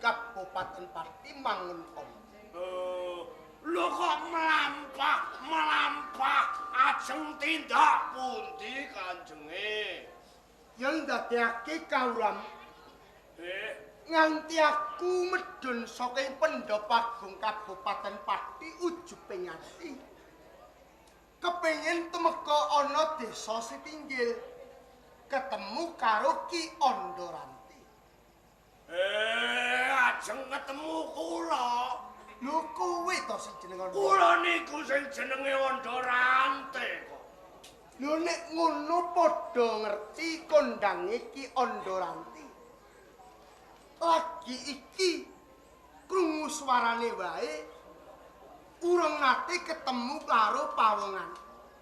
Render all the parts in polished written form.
Kabupaten Pati mangun kono. Lho kok melampah ajeng tindak pundi kanjenge? Yen ndadekake kawulam nganti aku medun saking Pendhapa Agung Kabupaten Pati ujuping ati. Kepengin temeka ana desa Sitinggil ketemu karo Ki Andaranti. Ajeng ketemu kula. Lho kuwi to sing jenenge Andaranti. Kula niku sing jenenge Andaranti kok. Lho nek ngono padha ngerti kondange Ki Andaranti. Lagi iki krungu swarane wae urung nate ketemu karo pawongan.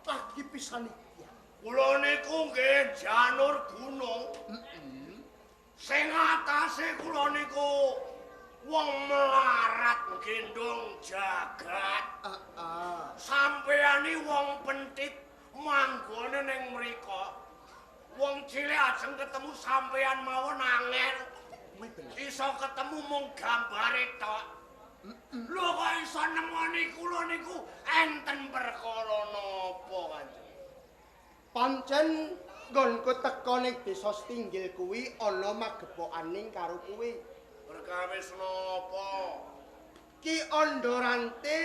Lagi pisan iki. Kula niku nggih janur gunung. Sing atase kula niku wong melarat gendong jagat. Sampeyane wong pentit manggone ning mriko. Wong cilik ajeng ketemu sampeyan mawon angel. Iso ketemu mung gambare tok. Lho kok iso nemoni kula niku enten perkara napa kanjeng? Pancen nggonku teka ning desa Sitinggil kuwi ana magepokaning karo kuwi. Perkawis napa? Ki Andaranti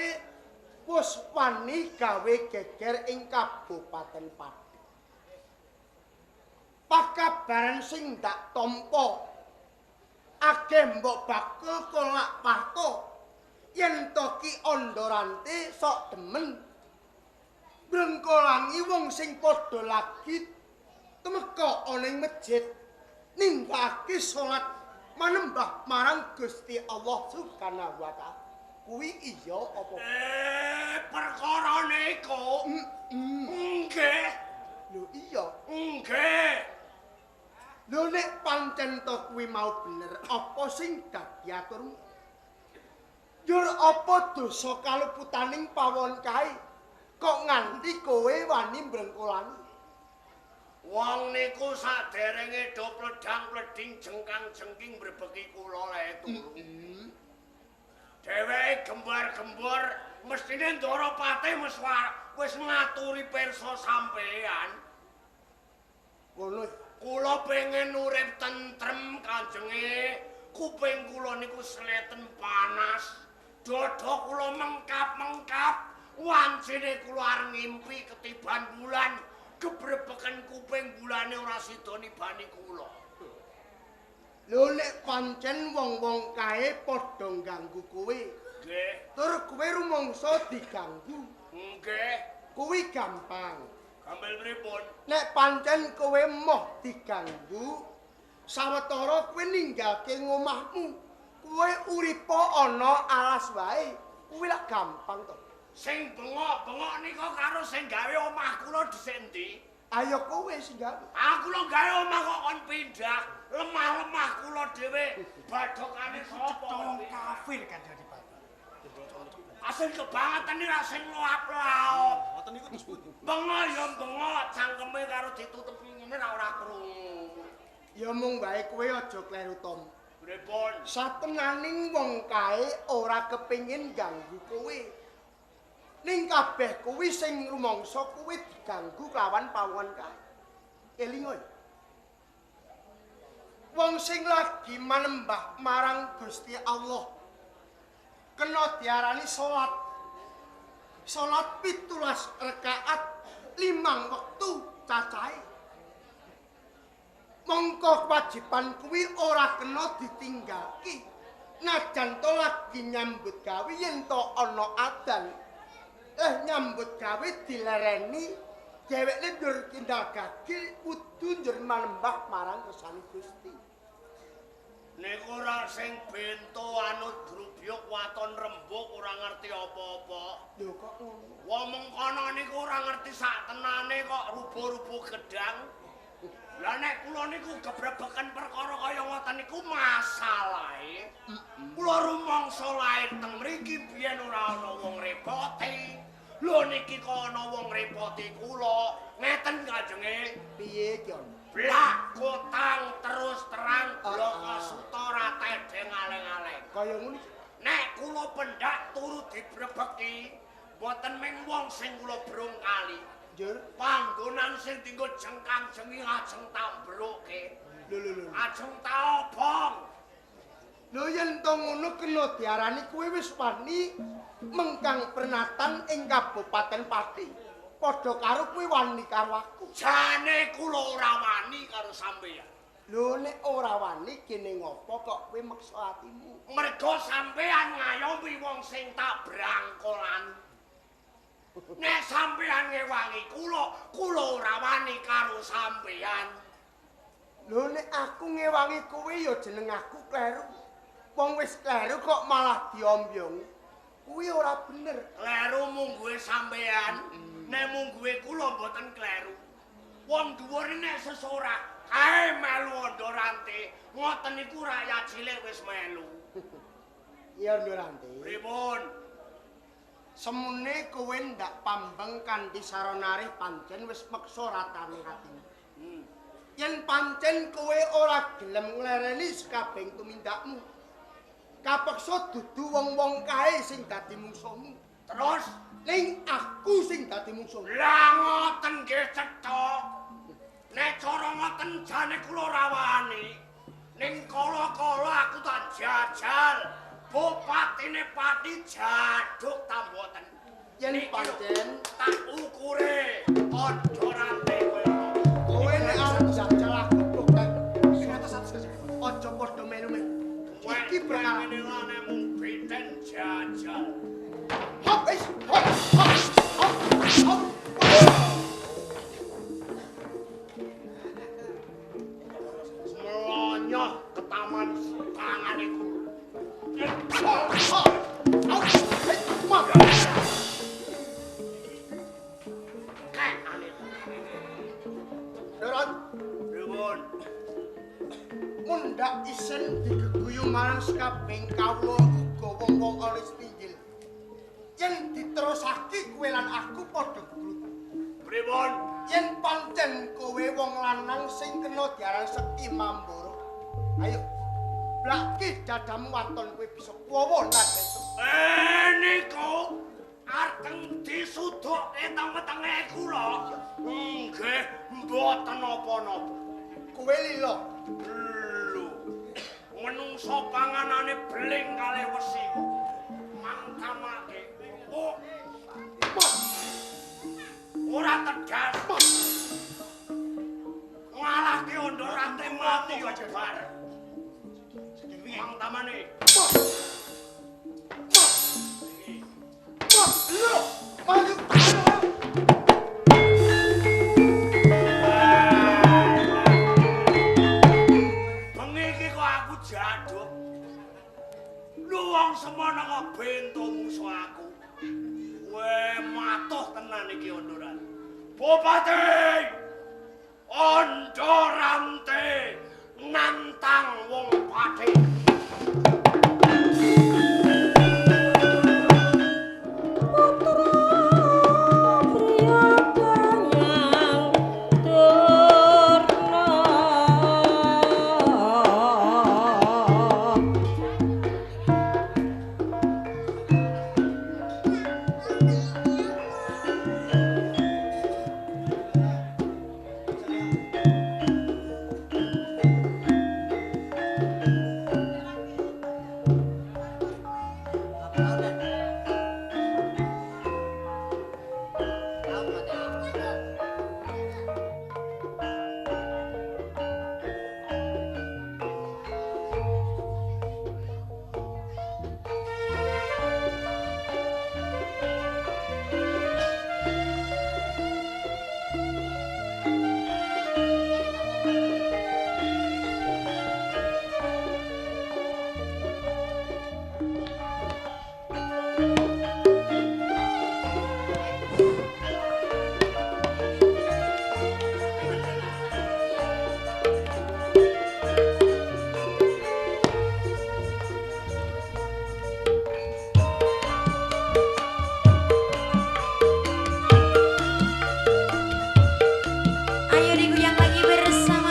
wis wani gawe geger ing Kabupaten Pati. Pakabaran sing ndak tampa akeh mbok bakul kolak parto yen to Ki Andaranti sok demen brengkolangi wong sing padha lagi temeka ana ing masjid ninggake salat manembah marang Gusti Allah Subhanahu wa taala. Kuwi iya apa? Perkara niku. Nggih. Lho iya. Nggih. Lho nek pancen to kuwi mau bener, apa sing dadi aturmu? Dur apa dosa kaluputaning pawon kae? Kok nganti kowe wani mbrengkolangi? Wong niku saderenge do pledhang-pledhing jengkang-jengking mbrebeki kula lae turu. Dheweke gembar-gembor mestine Ndara Patih wis ngaturi pirsa sampeyan. Ngono. Kula pengen urip tentrem kanjenge. Kuping kula niku sleten panas. Dada kula mengkap-mengkap. Wancine kula arep ngimpi ketiban bulan. Gebrebeken kuping bulane ora sida nibani kula. Lho nek pancen wong-wong kae padha ganggu kowe. Nggih. Tur kowe rumangsa diganggu. Nggih. Kuwi gampang. Ambil pripun? Nek pancen kowe moh diganggu, sawetara kowe ninggalke ngomahmu. Kowe uripa ana alas wae. Kuwi lak gampang to. Sing bengok-bengok nika karo sing gawe omah kula dhisik endi? Ayo kowe sing gawe. Aku lho gawe omah kok kon pindah. Lemah-lemah kula dhewe badhokane sapa? Kafir kan jadi Pak. Asing kebangetan iki ra sing loap-laop. Ngoten niku terus pundi? Bengok ya bengok, cangkeme karo ditutupi ngene ora krungu. Ya mung wae kowe aja kleru Tom. Pripun? Satenaning wong kae ora kepengin ganggu kowe. Ning kabeh kuwi sing rumangsa kuwi diganggu kelawan pawon kae. Eling oi. Wong sing lagi manembah marang Gusti Allah kena diarani salat. Salat 17 rakaat 5 wektu cacahe. Mongko kewajiban kuwi ora kena ditinggalke. Najan to lagi nyambut gawe yen to ana adzan. Nyambut gawe dilereni dheweke ndur kindakake kudu njur manembah marang kersane Gusti. Niku ora sing bento anut grubyuk waton rembug ora ngerti apa-apa. Lho kok ngono? Wong mengkono niku ora ngerti sak tenane kok rubuh-rubuh gedang. Lah nek kula niku gebrebeken perkara kaya ngoten niku masalahe. Kula rumangsa lair teng mriki biyen ora ana wong repoti. Lho niki kok ana wong repoti kula. Ngeten kanjenge. Piye, Jon? Blak kotang terus terang bloko sutora tedeng aleng-aleng. Kaya ngono. Nek kula pendak turut dibrebeki, mboten mung wong sing kula brongkali. Njur. Panggonan sing dienggo jengkang-jengi ajeng tak mbroke. Lho. Ajeng tak obong. Lho yen to ngono kena diarani kowe wis wani mengkang pernatan ing Kabupaten Pati. Padha karo kowe wani karo aku. Jane kula ora wani karo sampeyan. Lho nek ora wani kene ngopo kok kowe meksa atimu? Mergo sampeyan ngayomi wong sing tak brangkolan. Nek sampeyan ngewangi kula ora wani karo sampeyan. Lho nek aku ngewangi kowe ya jeneng aku kleru. Wong wis kleru kok malah diombyong. Kuwi ora bener. Kleru mungguhe sampeyan, nek mungguhe kula mboten kleru. Wong dhuwur nek sesorak kae melu ndorante, ngoten niku rakyat cilik wis melu. Iya ndorante. Pripun? Semune kowe ndak pambeng kanthi saronare pancen wis meksa ratane atimu. Yen pancen kowe ora gelem nglereni sakabeng tumindakmu. Kapeksa dudu wong-wong kae sing dadi mungsuhmu. Terus ning aku sing dadi mungsuh. lah ngoten nggih cetha. Nek cara ngoten jane kula ora wani. Ning kala-kala aku tak jajal. Bupatine Pati jaduk ta mboten. Yen pancen tak ukure ondorante kowe nek arep jajal aku protek. Aja padha melu-melu. Iki perkara ini nek mung beten jajal. hop. Melonyoh ke taman tangan iku. Dorot, Pripun? mundak isen digeguyu marang sakabeng kawula uga wong-wong ana pinggil. Yen diterusake kowe lan aku padha gelut. Pripun? Yen pancen kowe wong lanang sing kena diaran Sekti Mambara. Ayo, blaki dadamu waton kowe bisa kuwowo nadesu. Niku arteng disudukke teng-tenge kula. Nggih, mboten napa-napa. Kowe lila. Lho. Menungso panganane beling kalih wesi. Mangkamake. Oh. Ora tegas. Ngalahke ondorante mati yo jebar. Mangtamane. Lho, maju. Jaduk. Lu wong semono kok bento musuh aku. Weh matuh tenan iki ondoran. Bupati Ondorante nantang wong Pati. Ayo diguyang lagi bersama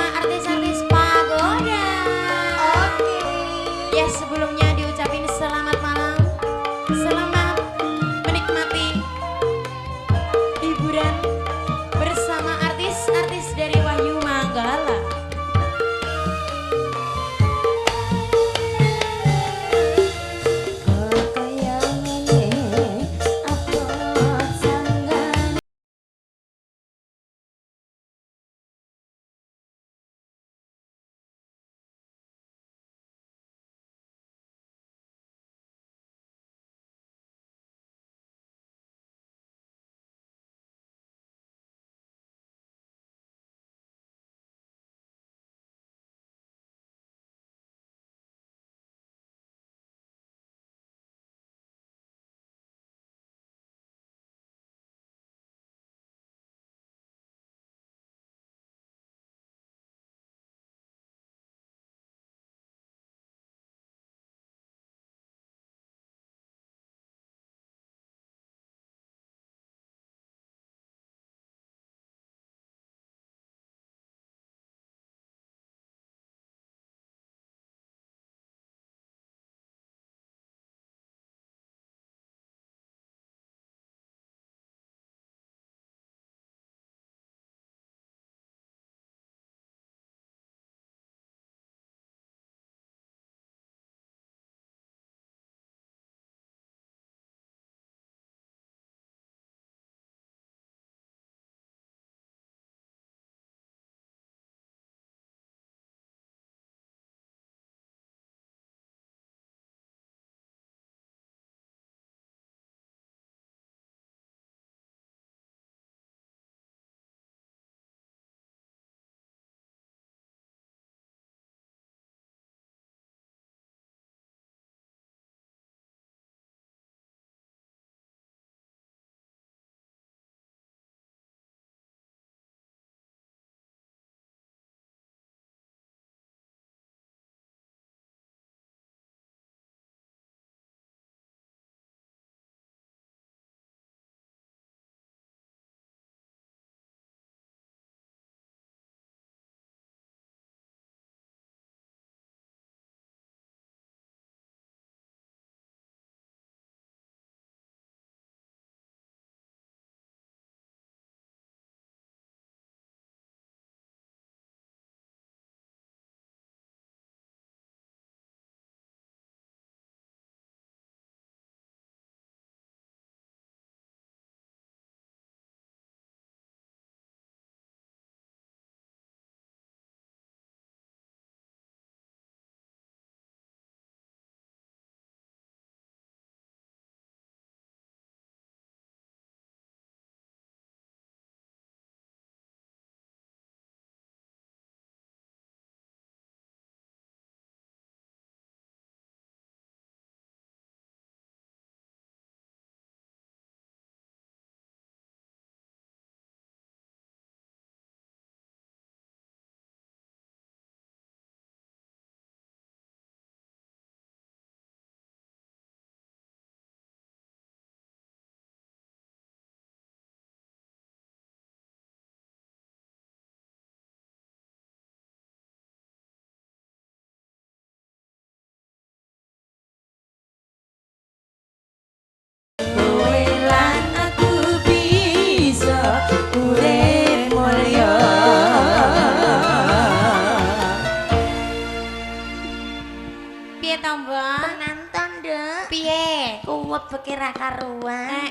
webeke ra karuan.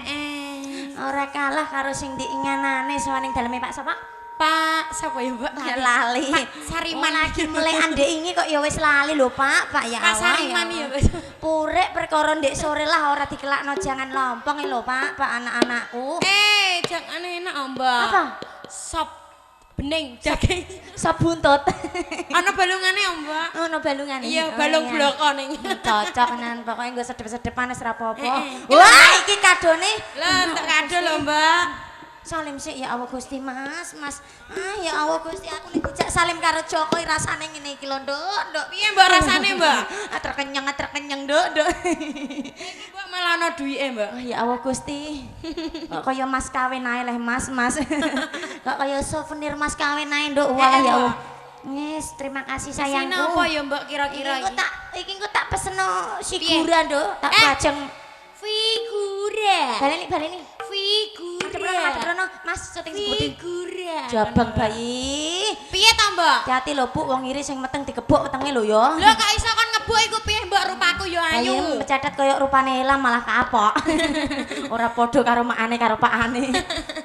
Ora kalah karo sing diinganane sawaning daleme Pak sapa? Pak sapa ya Mbak? Ya lali. Pak Sariman lagi mulai andek ini kok ya wis lali lho Pak ya Pak Allah. Sariman ya Mas. Purek perkara ndek sore lah ora dikelakno jangan lompong lho Pak anak-anakku. Jangan enak Mbak. Apa? Sop bening daging. Sop buntut. Ana balungane Mbak. Ono balungane. Iya, balung bloko ning. Cocok nan pokoknya nggo sedep-sedep panas ra apa-apa. Wah, iki kadone. Lah, entek kado lho Mbak. Salim sih ya Allah Gusti Mas. Ya Allah Gusti aku nek dijak salim karo Joko rasane ngene iki lho, Nduk. Piye Mbak rasane Mbak? Terkenyang, Nduk. Iki Mbak malah ana duwike Mbak. Ya Allah Gusti. Kok kaya mas kawin ae leh Mas. Kok kaya souvenir mas kawin ae Nduk. Walah ya Allah. Yes, terima kasih sayangku. Sini apa ya Mbak kira-kira iki? Iki tak peseno figura Nduk, tak bajeng. Figura. Baleni. Figura. Adep-adep Mas syuting sebutin. Figura. Jabang bayi. Piye ta Mbak? Hati-hati lho Bu, wong iri sing meteng digebuk wetenge lho ya. Lho kok iso kon ngebuk iku piye Mbak rupaku ya ayu. Ayo catet koyo rupane Elam malah kapok. Ora padha karo makane karo pakane.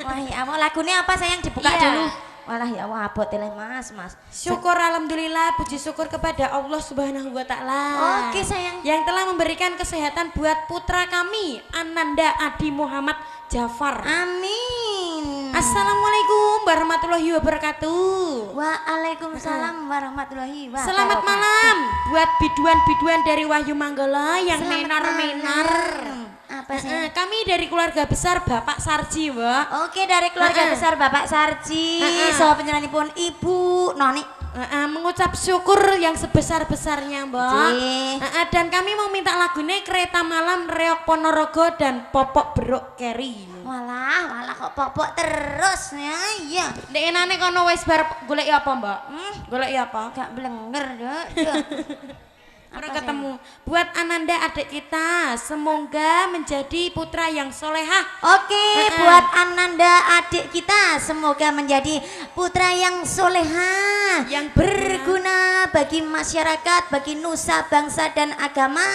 Wah ya Allah, lagune apa sayang dibuka dulu. Walah ya Allah abot leh Mas. Syukur alhamdulillah, puji syukur kepada Allah Subhanahu wa taala. Oke sayang. Yang telah memberikan kesehatan buat putra kami, Ananda Adi Muhammad Jafar. Amin. Assalamualaikum warahmatullahi wabarakatuh. Waalaikumsalam warahmatullahi wabarakatuh. Selamat malam buat biduan-biduan dari Wahyu Manggala yang menar-menar. Apa sih? Kami dari keluarga besar Bapak Sarji, Mbak. Oke, dari keluarga besar Bapak Sarji. Saha panjenenganipun Ibu Noni. Mengucap syukur yang sebesar-besarnya Mbak. Dan kami mau minta lagunya Kereta Malam Reok Ponorogo dan Popok Beruk Keri. Walah kok popok terus ya. Iya. Nek enane kono wis bar golek apa Mbak? Golek apa? Gak blenger Dok. Orang ketemu. Buat Ananda adik kita, semoga menjadi putra yang solehah. Oke, buat Ananda adik kita, semoga menjadi putra yang solehah, yang berguna bagi masyarakat, bagi nusa, bangsa dan agama.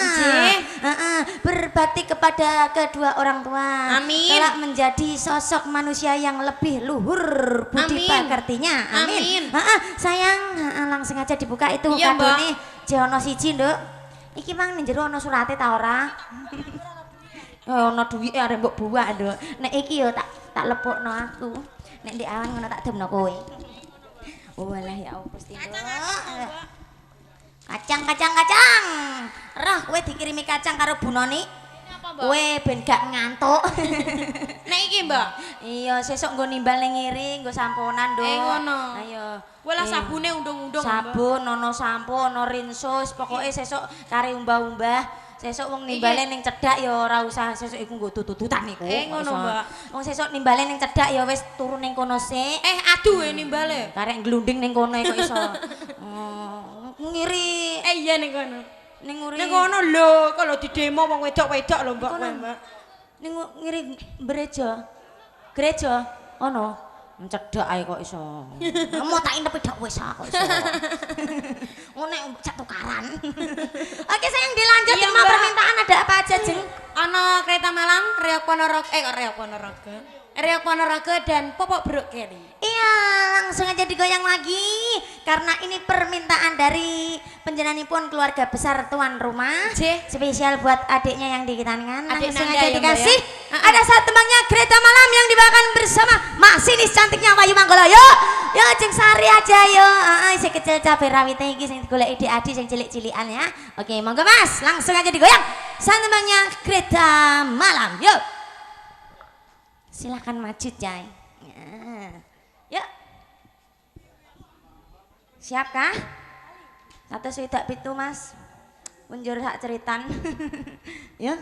Berbakti kepada kedua orang tua. Amin. Kelak menjadi sosok manusia yang lebih luhur budi pekertinya. Amin. Sayang, langsung aja dibuka itu kadone. Jono siji Nduk. Iki mang ning jero ana surate ta ora? Ana duwike arep mbok buak Nduk. Nek iki yo tak lepukno aku. Nek ndek awan ngono tak demno kowe. Walah ya Allah Gusti Nduk. Kacang. Roh kowe dikirimi kacang karo Bu Noni. Kowe ben gak ngantuk. Nek iki Mbak. Iya, sesuk nggo nimbal ning ngiri, nggo samponan Nduk. Ngono. Ayo. Wala sabune undung-undung. Sabun, ono sampo, ono rinsus, pokoknya sesuk kari umbah-umbah. Sesuk wong nimbale ning cedhak ya ora usah sesuk iku nggo tututan niku. Ngono, Mbak. Wong sesuk nimbale ning cedhak ya wis turu ning kono sik. Aduh nimbale. Karek glunding ning kono kok iso. Ngiri. Iya ning kono. Ning nguri. Ning kono lho, kalau di demo wong wedok-wedok lho, Mbak. Ning ngiri gereja ono. Mencedhak ae kok iso. Mau tak indep dak wis kok iso. Ngono cak tukaran. Oke sayang dilanjut terima permintaan ada apa aja Jeng? Ana Kereta Malam, Reok Ponorogo. Reok Ponorogo dan Popok Beruk Keri. Iya, langsung aja digoyang lagi karena ini permintaan dari penjenenganipun keluarga besar tuan rumah. Spesial buat adiknya yang dikitangan. Langsung aja dikasih. Ada saat tembangnya Kereta Malam yang dibawakan bersama masinis cantiknya Wahyu Manggala. Yo Jeng Sari aja yo. Si kecil cabai rawit iki sing digoleki adik sing cilik-cilikan ya. Oke, monggo Mas, langsung aja digoyang. Saat tembangnya Kereta Malam. Yo. Silahkan maju Jai. Yuk. Siap kah? 1 Mas. Punjur hak ceritan. Yuk.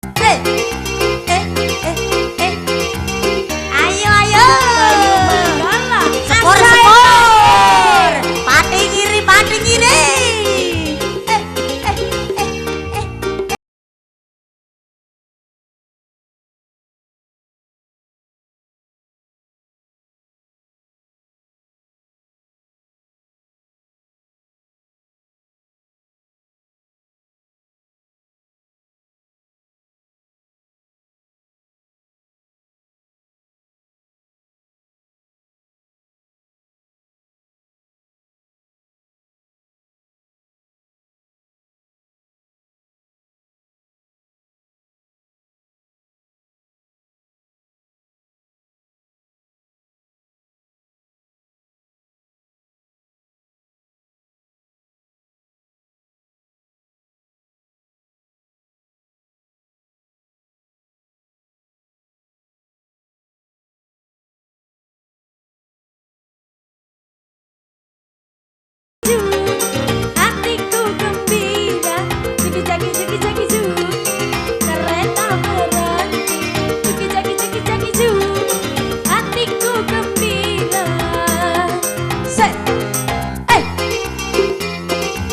Eh, eh, eh, eh. Ayo, ayo. Skor, skor. Pati kiri, pati kiri. Eh, eh, eh, eh. Hatiku gembira, jagi jagi ju, kereta berhenti, jagi ju. Hatiku gembira, set,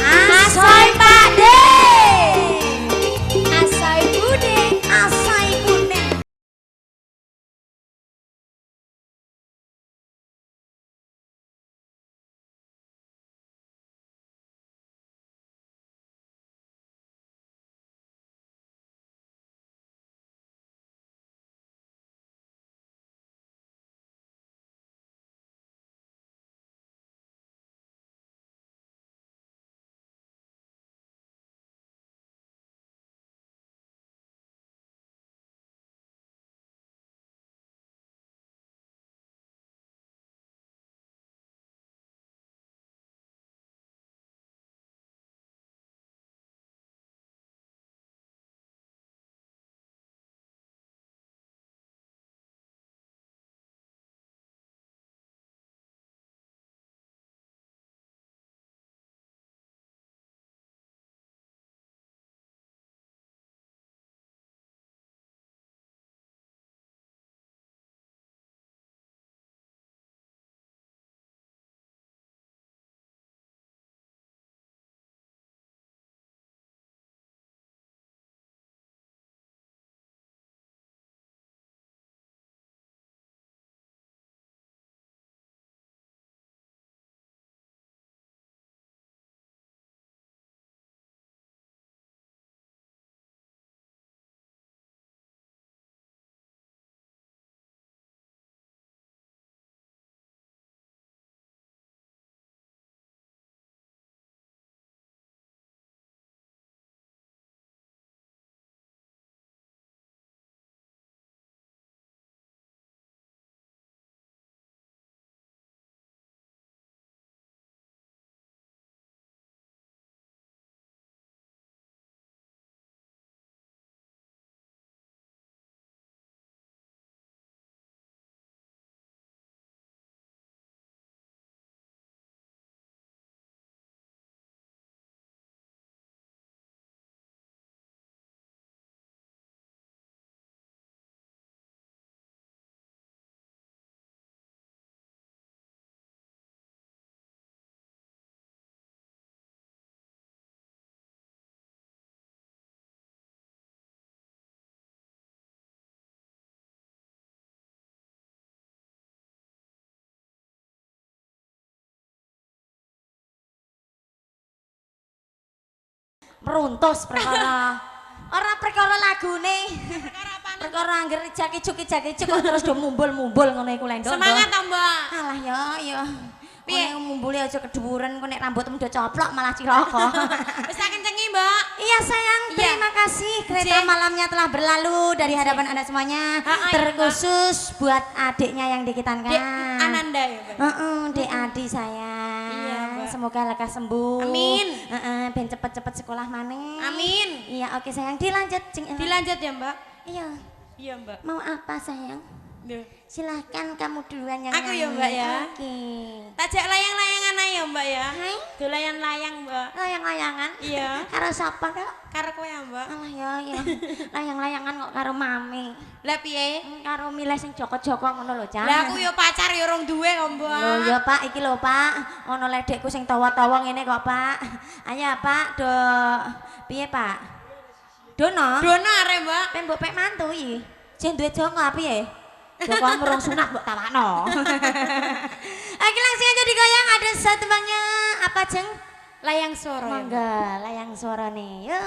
Asoy pade. Asoy bude, asoy kuning. Meruntus perkara. Ora perkara lagune. Perkara angger jaki-juki kok terus do mumbul-mumbul ngono iku lho. semangat toh Mbak. Alah ya. Piye? Kowe mumbule aja keduren, kowe nek rambutmu do coplok malah cilaka. Wis tak kencengi Mbak. Iya sayang, Iya. terima kasih kereta Cie. malamnya telah berlalu dari hadapan Anda semuanya. iya, Terkhusus buat adiknya yang dikitankan. Dek Ananda ya Mbak. Dek Adi sayang. Iya, Mbak. Semoga lekas sembuh. Amin. Ben cepet-cepet sekolah maneh. Amin. Iya, oke sayang. Dilanjut, Cing. Dilanjut ya Mbak. Iya. Iya Mbak. Mau apa sayang? Duh. Silahkan kamu duluan yang Aku ya, nyanyi. Mbak, ya. Oke. Tajak layang-layangan ayo Mbak ya. Hai. Dolayan layang Mbak. Layang-layangan? Iya. Karo sapa, Kak? Karo kowe ya Mbak. Alah ya ya. Layang-layangan kok karo mami. Lah piye? Karo milih sing joko-joko ngono lho, Cak. Lah aku yo pacar yo rong duwe kok Mbak. Lho ya Pak, iki lho Pak. Ono ledekku sing tawa-tawa ngene kok, Pak. Ayo Pak, do piye Pak? Dono? Dono arek Mbak. Pe mbok pek mantu iki. Jek duwe joko piye? Joko murung sunat mbok tawakno. Oke langsung aja digoyang, ada satu bangnya apa Jeng? Layang soro ya. Mbak. Mangga, layang suara nih. Yo.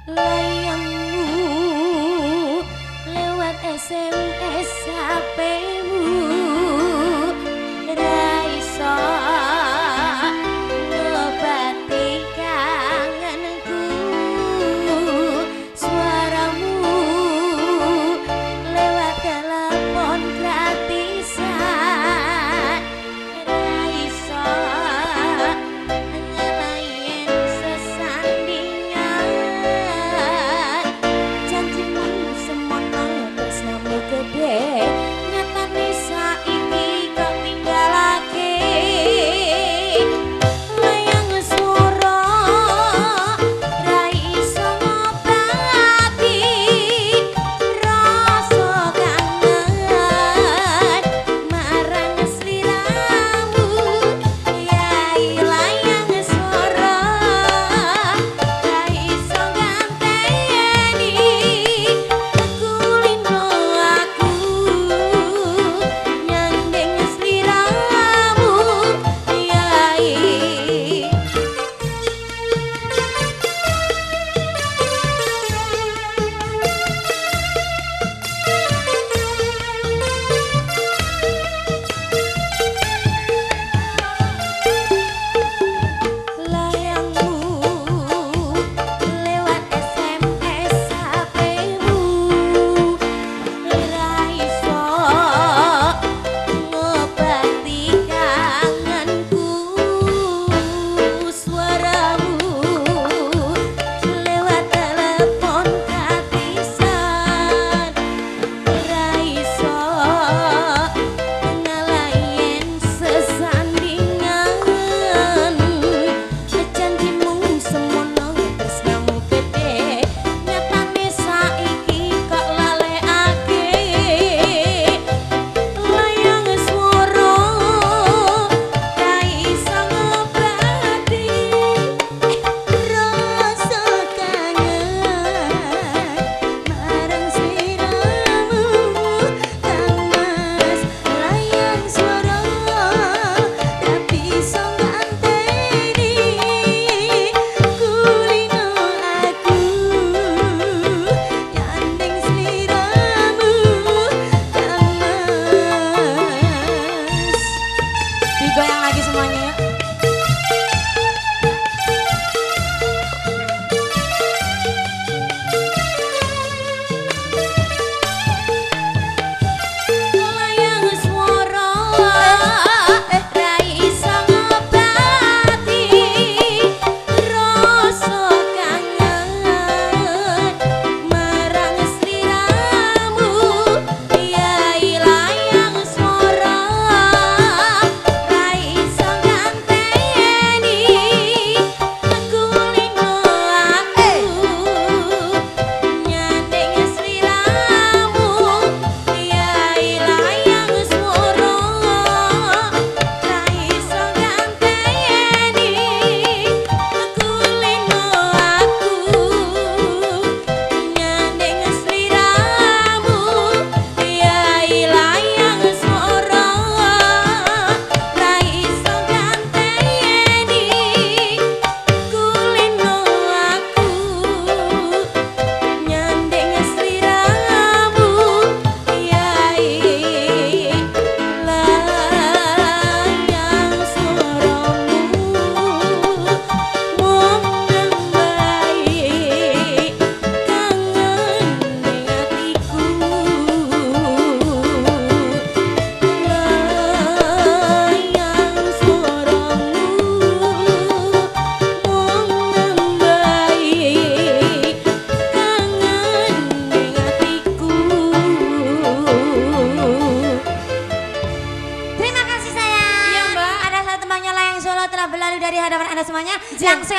Layangmu lewat SMS HP-mu ra iso ngobati kangenku, suaramu lewat telepon gratisan ra iso nyelain sesandingan. Janjimu semono tresnamu gede, nyata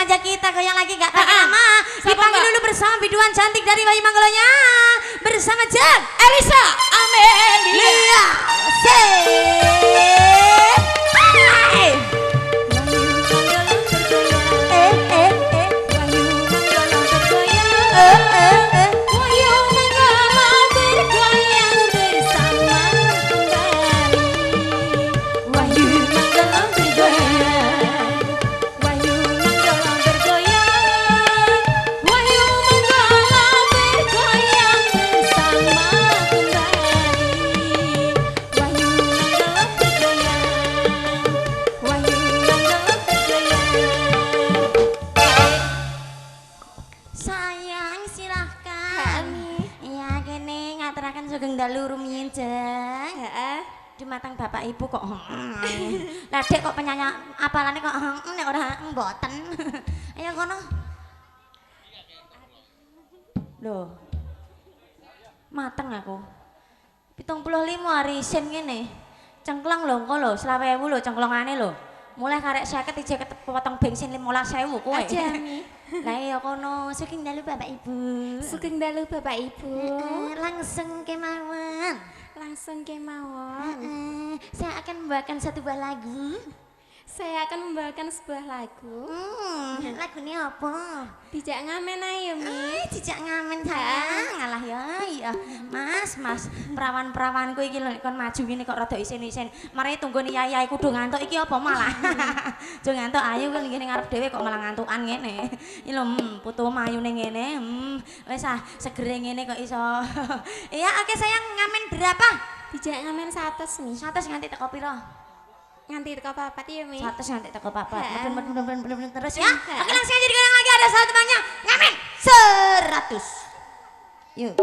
sengaja kita goyang lagi gak pakai nama. Dipanggil dulu bersama biduan cantik dari Bayu Manggolonya. Bersama Jan Elisa Amelia. Sayang silahkan. Iya kene ngaturaken sugeng dalu rumiyin jeng. Dumateng bapak ibu kok. Lah dek kok penyanyi apalane kok nek ora mboten. Ayo kono. Loh. Mateng aku. 75 hari isin ngene. Cengklang lho engko lho 20.000 lho cengklongane lho. Mulai karek 50 ije potong bensin 15.000 kowe. Aja mi. Lah iya kono sugeng dalu bapak ibu. Sugeng dalu Bapak Ibu. Langsung kemawon. Langsung kemawon. Saya akan membawakan satu buah lagu. Saya akan membawakan sebuah lagu. Lagunya apa? Dijak ngamen ayo mi. Dijak ngamen sayang. Alah ya, iya. Mas, perawan-perawanku iki lho kon maju ngene kok rada isin-isin. Mari tunggu ni yayai kudu ngantuk iki apa malah. Jo ngantuk ayu kan ngene ngarep dhewe kok malah ngantukan ngene. Iki lho putu mayune ngene. Wis segere ngene kok iso. Iya, oke sayang ngamen berapa? Dijak ngamen 100 mi. 100 nganti teko pira? Nganti teko papat iya mi. 100 nganti teko papat. Meden terus ya. Heeh. Oke langsung aja digoyang lagi ada satu temannya. Ngamen 100. Yuk.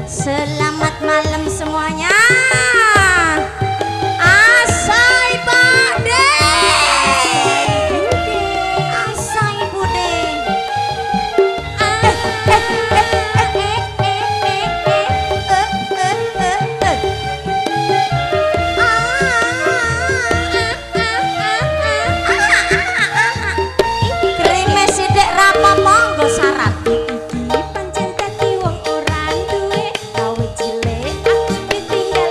Selamat malam semuanya. Asai Pak De. Asai Bude. Krimes sithik rapa monggo syarat. Iki pancen dadi wong ora duwe. Awit cilik aku ditinggal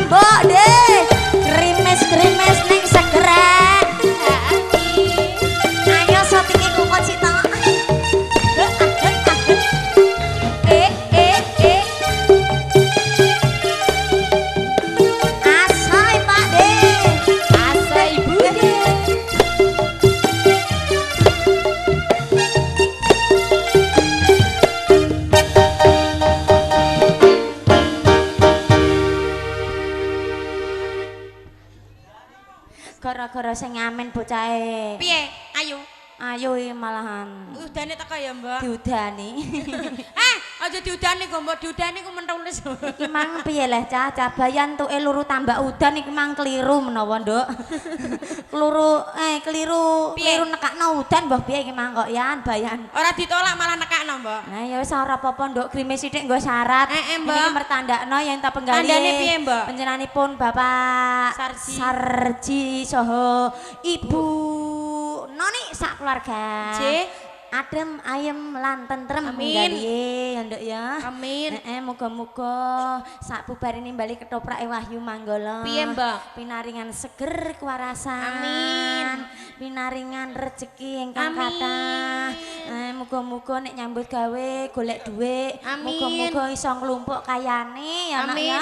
mbok deh krimes-krimes ning segera ayo shotingi kukon sito asai pak deh asai ibu deh gara-gara sing ngamen bocahe. Piye? Ayo. Ayo malahan Udane teko ya, Mbak. diudani. Aja diudani kok, Mbak. Diudani ku menulis. Iki mang piye leh cah bayan tuke luru tambah udan iki mang keliru menawa, Nduk. Keliru nekakno udan mbah piye iki mang kok yan bayan. Ora ditolak malah nekakno, Mbak. Nah ya wis ora apa-apa, Nduk. Grime sithik nggo syarat. Mbak. Iki mertandakno yen ta penggali. Tandane piye, Mbak? Panjenenganipun Bapak Sarji saha Ibu Noni sak keluarga. Adem, ayem, lan tentrem menggali ya Nduk ya. Amin. Muga-muga sak bubarine bali ketoprake wahyu manggala. Piye, Mbak? Pinaringan seger kewarasan. Amin. Pinaringan rezeki ingkang Amin. kathah. Muga-muga nek nyambut gawe golek dhuwit. Amin. Muga-muga iso nglumpuk kayane ya Nak Amin. ya.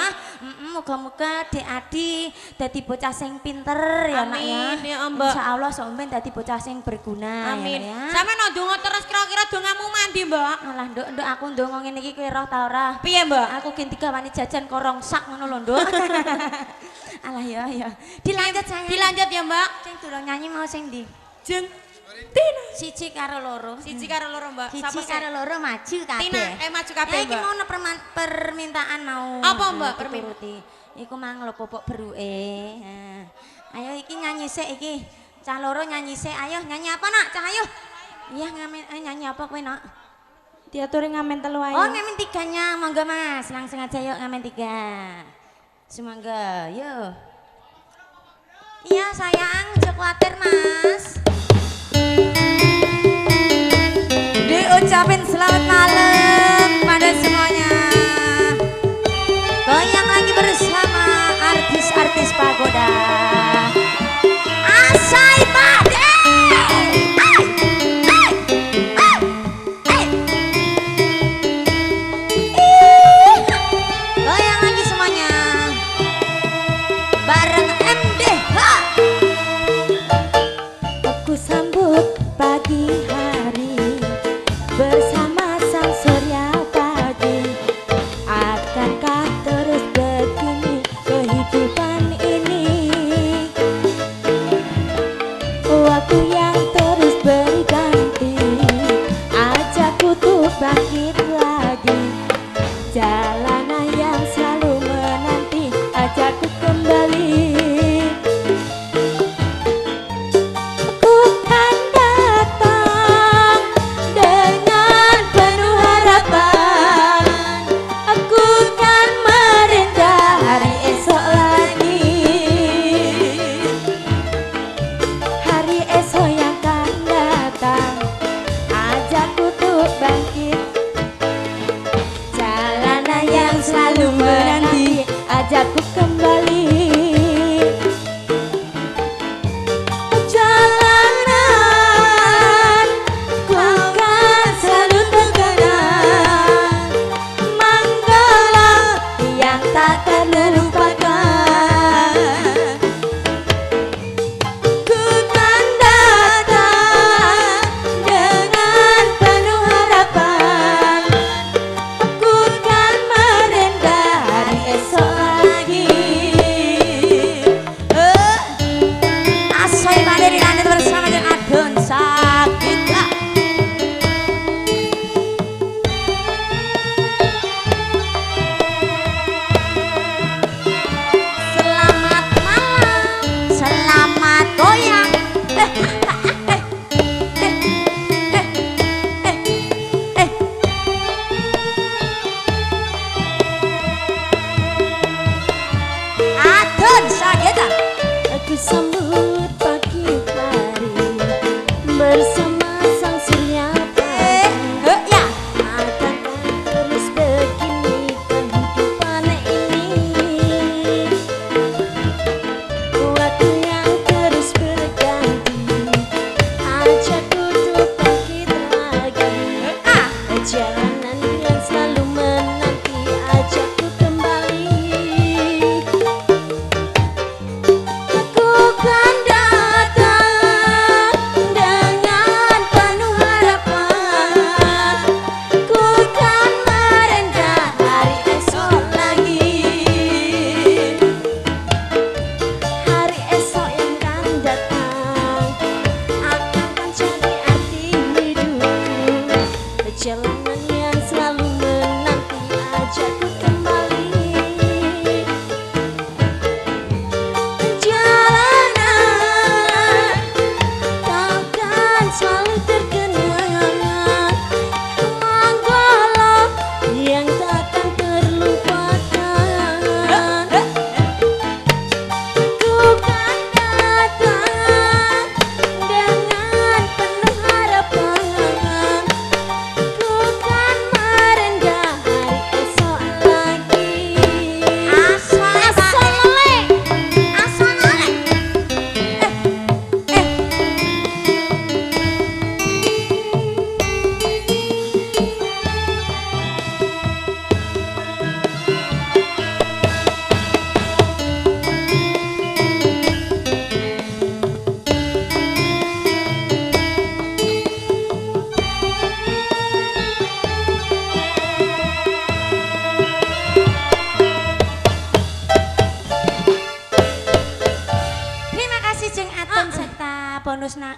Muga-muga Dik Adi dadi bocah sing pinter ya Nak ya. Amin, ya, Mbak. Insyaallah sampeyan dadi bocah sing berguna Amin. ya Nak ya. Sampeyan ndonga terus kira-kira dongamu mandi, Mbak? Alah Nduk, aku ndonga ngene iki kowe roh ta ora? Piye, Mbak? Aku ki digawani jajan korong sak ngono lho Nduk. Alah ya ya. Dilanjut sayang. Dilanjut ya, Mbak. Sing durung nyanyi mau sing ndi? Jeng Tina. Siji karo loro. Siji karo loro, Mbak. Siji Sapa sih? karo loro maju kabeh. Tina, maju kabeh, Ya iki Mbak. mau permintaan mau. Apa, Mbak, Dituruti. Iku mang lho popok beruke. Ayo iki nyanyi sik iki. Cah loro nyanyi sik. Ayo nyanyi apa Nak? Cah ayo. Iya ngamen nyanyi apa kowe Nak? Diaturi ngamen telu ayo. Oh ngamen tiganya, monggo Mas, langsung aja yuk ngamen tiga. Semangga, yuk. Iya sayang, jangan khawatir Mas. Diucapin selamat malam pada semuanya. Goyang lagi bersama artis-artis pagoda. Asai Pade. Goyang lagi semuanya bareng MDH. Aku sambut pagi hari bersama sang surya pagi. Akankah terus begini kehidupan ini? Waktu yang terus berganti, ajakku tuh bangkit lagi. Jalanan yang selalu menanti, ajakku kembali. Ku kan datang dengan penuh harapan. Aku kan merindah hari esok lagi. Hari esok yang akan datang, ajakku tuh bangkit. Jalanan yang selalu menanti, ajakku kembali. Jalanan ku kan selalu terkenang, Manggala yang takkan terlupakan. Ku kan datang dengan penuh harapan. Aku kan merendah hari esok lagi.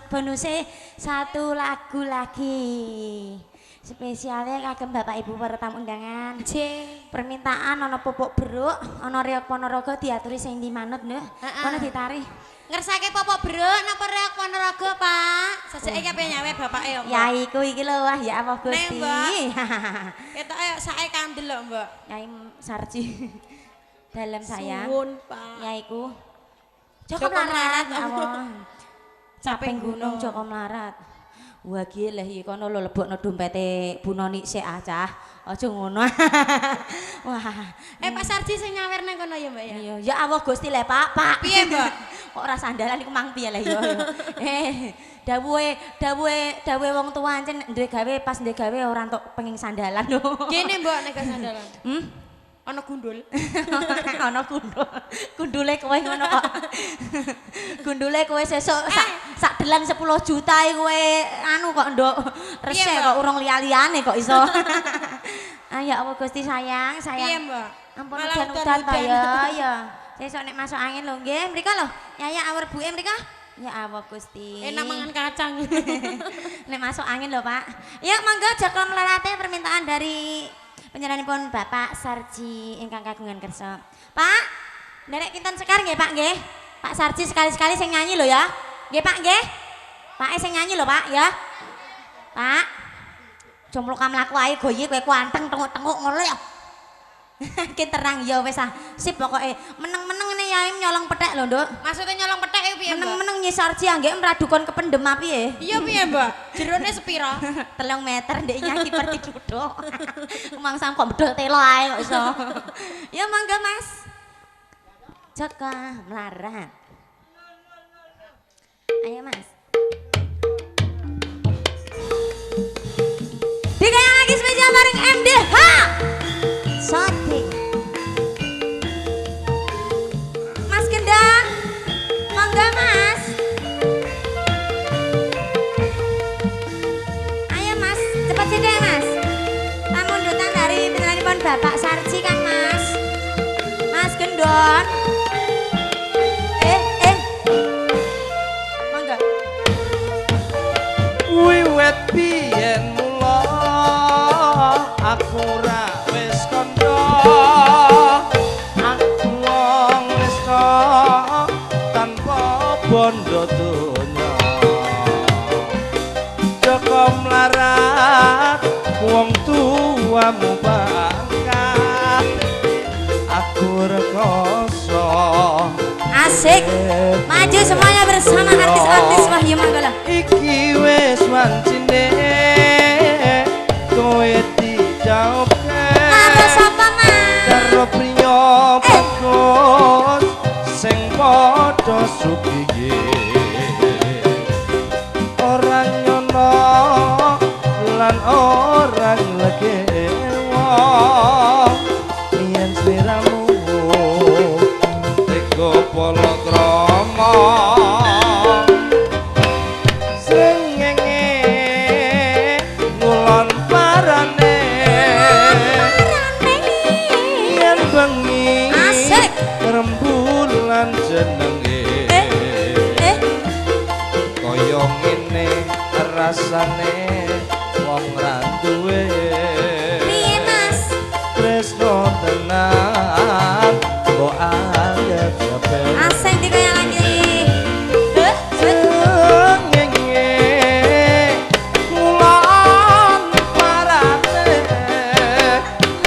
bonusnya satu lagu lagi. Spesialnya kagem Bapak Ibu para tamu undangan. Permintaan ana popok beruk, ana reok Ponorogo diaturi sing di manut lho. Kono ditari. Ngersake popok beruk napa reok Ponorogo, Pak? Sesuk iki pengen nyawe bapake ya, Mbak. Ya iku iki lho wah ya Allah Gusti. Nek, Mbak. Ketoke sae kandel lho, Mbak. Nyai Sarji. Dalam sayang. Suwun, Pak. Ya iku. Joko Joko Melarat Melarat. ya Allah. Caping gunung Joko Melarat. Wah gile iki kono lho lebokno dompete Bu Noni sik ah cah. Aja ngono. Wah. Pak Sarji sing nyawer nang kono ya, Mbak ya. Iya, ya Allah Gusti le Pak, Pak. Piye, Mbak? Kok ora sandalan iku mang piye le ya. Dawuhe wong tua ancen duwe gawe pas duwe gawe ora entuk penging sandalan lho. Kene, Mbak, nek sandalan. Ana gundul. Ana gundul. Gundule kowe ngono kok. Gundule kowe sesuk sak delan 10 juta kowe anu kok nduk. Resik kok urung liya-liyane kok iso. Ah ya Allah Gusti sayang. Iya, Mbak. Ampun Malah udan-udan ta udan-udan. ya. Sesuk nek masuk angin lho nggih. Mriko lho. Yaya awur buke mriko. Ya Allah Gusti. Enak mangan kacang. Nek masuk angin lho Pak. Ya monggo Joko Melarate permintaan dari panjenenganipun Bapak Sarji ingkang kagungan kersa. Pak, nderek kinten sekar nggih Pak nggih. Pak Sarji sekali-sekali sing nyanyi lho ya. Nggih Pak nggih. Pak sing nyanyi lho Pak ya. Pak. Jomblo kamlaku ae goyi kowe kuanteng tenguk-tenguk ngono ya. Ki terang ya wis ah. Sip pokoke meneng-meneng ngene yae nyolong pethek lho, Nduk. Maksudnya nyolong pethek iku piye, Mbak? Meneng-meneng Nyi Sarji anggek mradukon kependem piye? Iya piye, Mbak? Jerone sepira? 3 meter ndek nyanyi perti duduk. Mangsam kok bedol telo ae kok iso. Ya mangga Mas. Joko Melarat. Ayo Mas. Dikaya lagi spesial bareng MDH. Sotik. Mas Gendang. Mangga Mas. Ayo Mas, cepat sini Mas. Tamundutan dari penyanyi Bapak Sarji kan Mas. Mas Gendon. Mangga. Wiwit biyen mula aku ra wis kandha aku wong wis tanpa bondo donya Joko Melarat wong tuamu bangkat aku rekoso Asik. Maju semuanya bersama artis-artis Wahyu Manggala. iki wis wancine kowe dijawabke Karo sapa Mas? karo priya bagus sing padha sugih ora nyono lan ora legewa yen sliramu teko polokrama srengenge ngulon parane yen bengi Asik. rembulan jenenge kaya ngene rasane wong ra duwe Piye Mas? tresno tenan kok anggap jabe Asik dikaya lagi. srengenge ngulon parane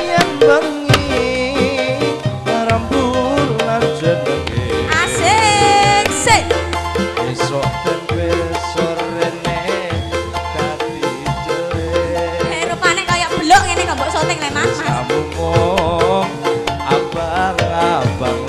yen bengi rembulan jenenge Asik. Sik. esok dan besorene dadi jere Rupane kaya belok ngene kok mbok syuting le Mas. kamu mung abang-abang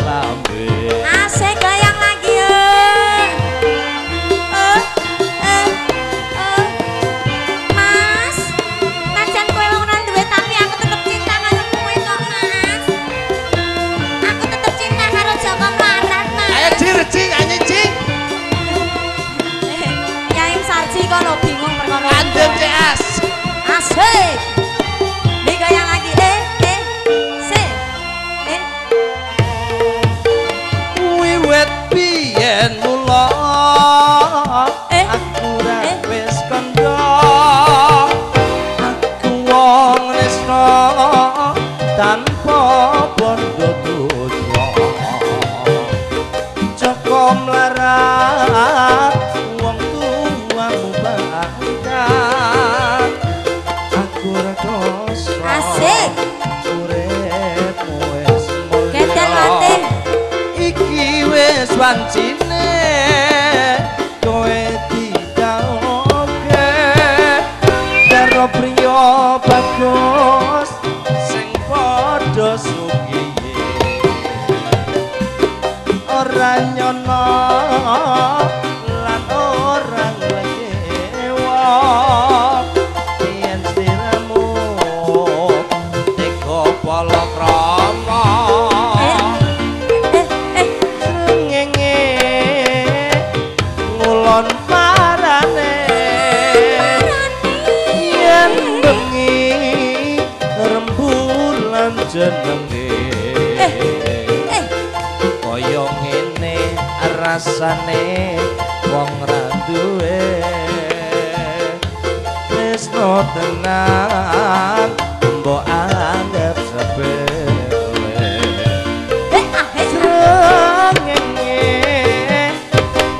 pancine kowe didhawuhke karo priya bagus sing padha sugih ora nyono lan ora nglewa yen sliramu teka palakrama srengenge ngulon parane yen bengi rembulan jenenge kaya ngene rasane wong ra duwe tresno tenan mbok anggap sepele srengenge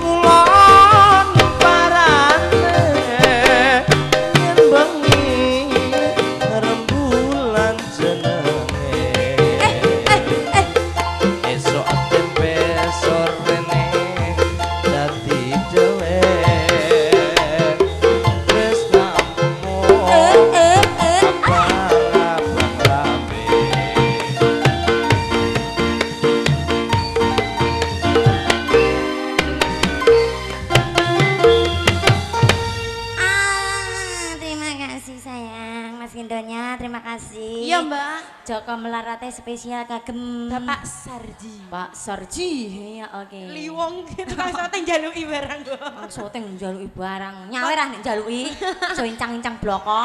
ngulon parane yen bengi rembulan jenenge esok tempe sorene dadi dewe tresnamu apa rabe Terima kasih sayang Mas Gindonya, terima kasih. Iya, Mbak. Joko Melarate spesial kagem Bapak Sarji. Pak Sarji. Iya, oke. Liwong tukang soting jaluki barang kok. Mang syuting njaluki barang. Nyawer ah nek njaluki. Aja incang-incang bloko.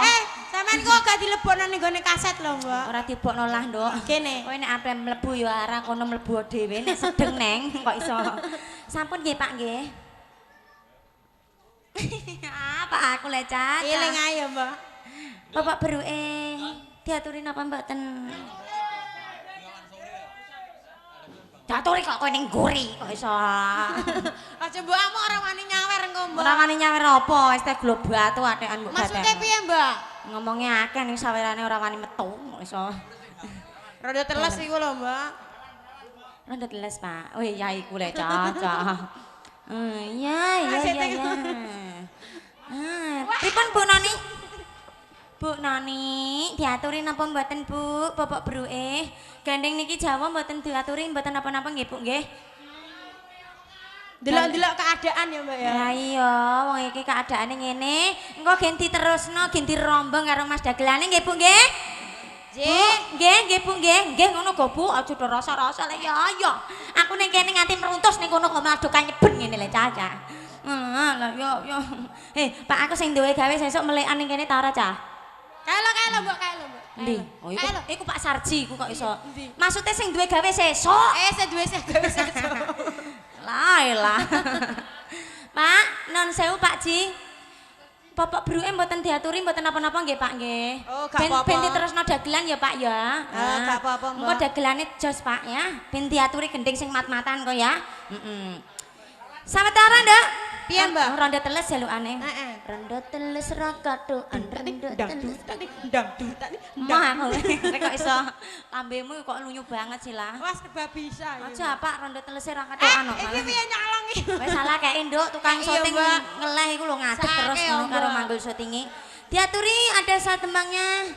Sampean kok gak dilebokno ning gone kaset lho, Mbak. Ora dibokno lah, Nduk. Kene. Kowe nek ape mlebu ya arah kono mlebu dhewe nek sedeng neng kok iso. Sampun nggih, Pak nggih. Pak aku lecak. Eling ae, Mbak. Bapak beruke diaturi napa mboten? Diaturi kok kowe ning gori kok iso. Aja mbok amuk ora wani nyawer engko, Mbak. Ora wani nyawer apa, wis teh glob batu atekan mbok gatek. Maksude piye, Mbak? Ngomongnya akeh ning sawerane ora wani metu kok iso. Rada teles iku lho, Mbak. Rada teles, Pak. Oh iya iku lek cocok. Iya. Pripun Bu Noni? Bu Noni, diaturi napa mboten Bu? Bapak bruke. Gandeng niki Jawa mboten diaturi mboten napa-napa nggih Bu nggih. Delok-delok keadaan ya, Mbak ya. Lah iya, wong iki keadaane ngene. Engko gen diterusno, gen dirombong karo Mas Dagelane nggih Bu nggih. Nggih Bu nggih. Nggih ngono go Bu, aja do rasa-rasa lek ya ya. Aku ning kene nganti meruntus ning kono kok mladuh nyeben ngene lho Caca. Lah yo. Pak aku sing duwe gawe sesuk melekan ning kene ta ora, Cah? Kaelo Mbak. Ndi? Oh iku Pak Sarji iku kok iso. Maksudnya sing duwe gawe sesuk. Sing duwe gawe sesuk. Lah. Pak, non sewu Pak Ji. Bapak bruke mboten diaturi mboten napa-napa nggih Pak nggih. Oh, gak apa-apa. Ben diterusno dagelan ya Pak ya. Gak apa-apa, Mbak. Engko dagelane jos Pak ya. Ben diaturi gending sing mat-matan kok ya. Sawetara ndak? Piye, Mbak? Ronda teles jalukane. Heeh. Ronda teles rakatuan ronda teles. Dangdut. Mah aku nek kok iso lambemu kok lunyu banget sih lah. Wes keba bisa. Aja Pak ronda telese rakatuan kok. Iki piye nyolongi? Wis salah kayak Nduk tukang Iya, syuting Mbak. ngeleh iku lho ngadeg Sakake, terus ngono Mbak. karo manggul syutinge. Diaturi ada saat tembangnya.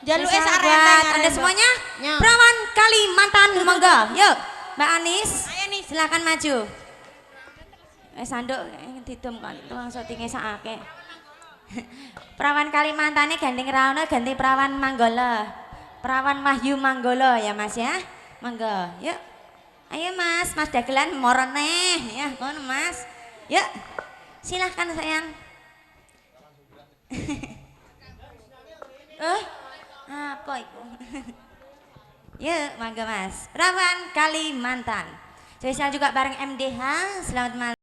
Jaluke Spesial sak buat renteng. Anda semuanya. Ya. Perawan Kalimantan monggo. Yuk, Mbak Anis. Ayo nih. Silakan maju. Sanduk didom kan tukang syutinge sakake. Perawan Kalimantane gandeng Raono ganti perawan Manggala. Perawan Wahyu Manggala ya Mas ya. Monggo, yuk. Ayo Mas dagelan morone ya, ngono Mas. Yuk. Silahkan sayang. Apa itu? Yuk, monggo Mas. Perawan Kalimantan. Spesial juga bareng MDH. Selamat malam.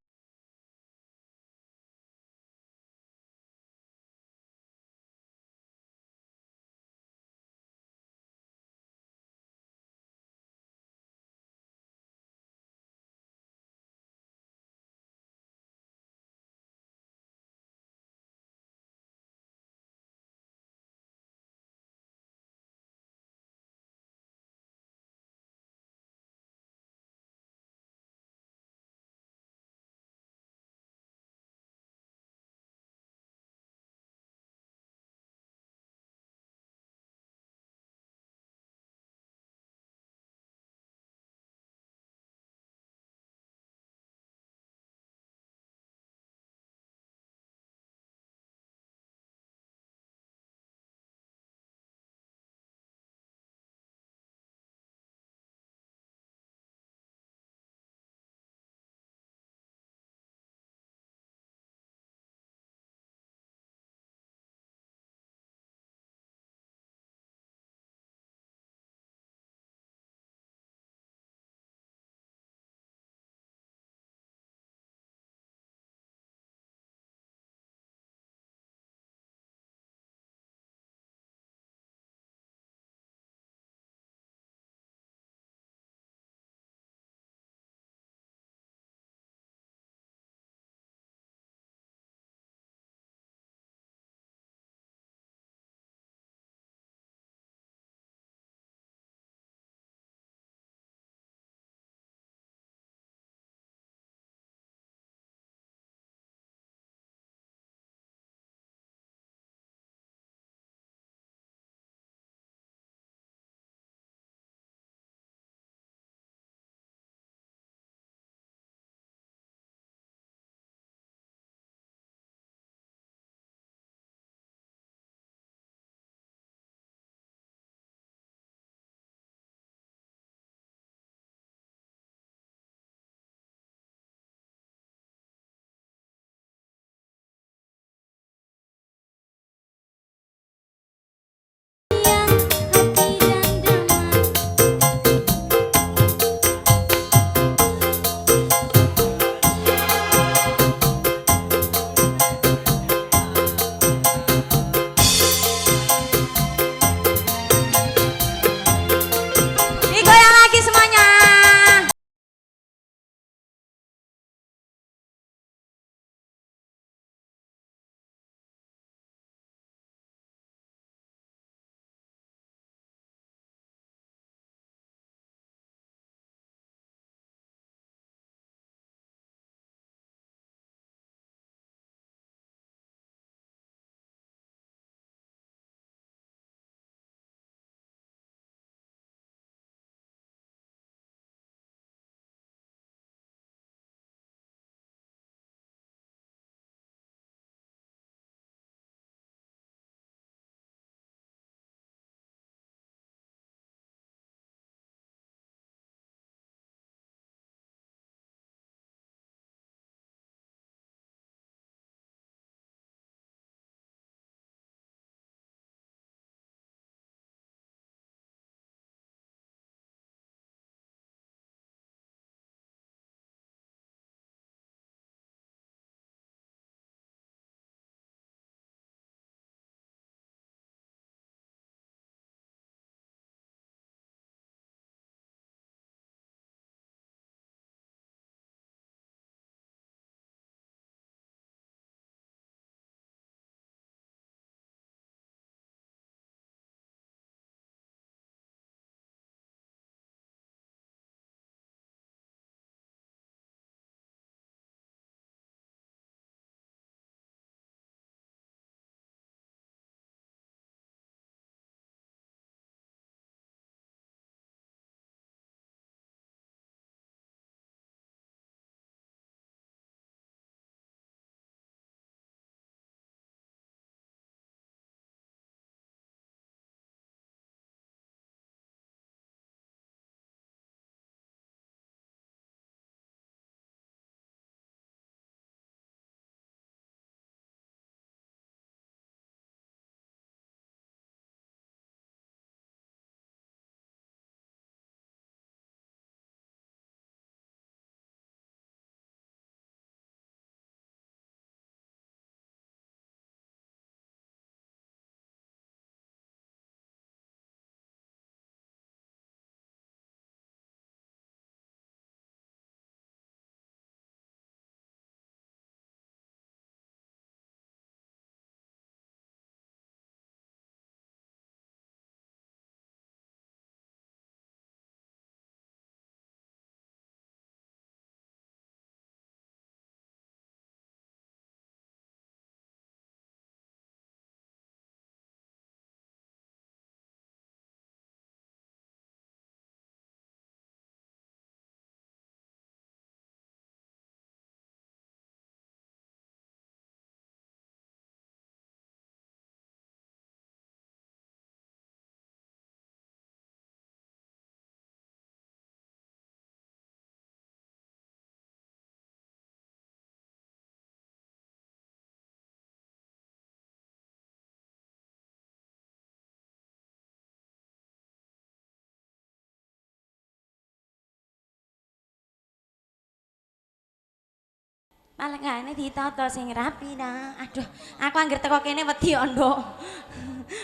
Palengane ditata sing rapi dah. Aduh, aku anggere teko kene wedi yo, Nduk.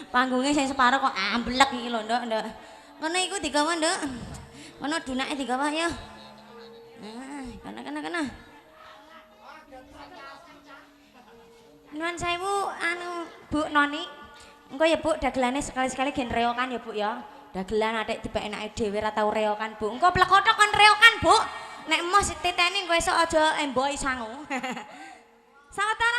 Panggunge sing separo kok amblek iki lho, Nduk, Nduk. Ngono iku digawa, Nduk. Ngono dunake digawa ya. Kana. Nuwun sewu anu Bu Noni. Engko ya Bu dagelane sekali-sekali gen reokan ya Bu ya. Dagelan atik tiba enake dhewe ra tau reokan Bu. Engko plekothok kon reokan Bu. Nek emoh titeni engko esuk aja emboi sangu. Sawetara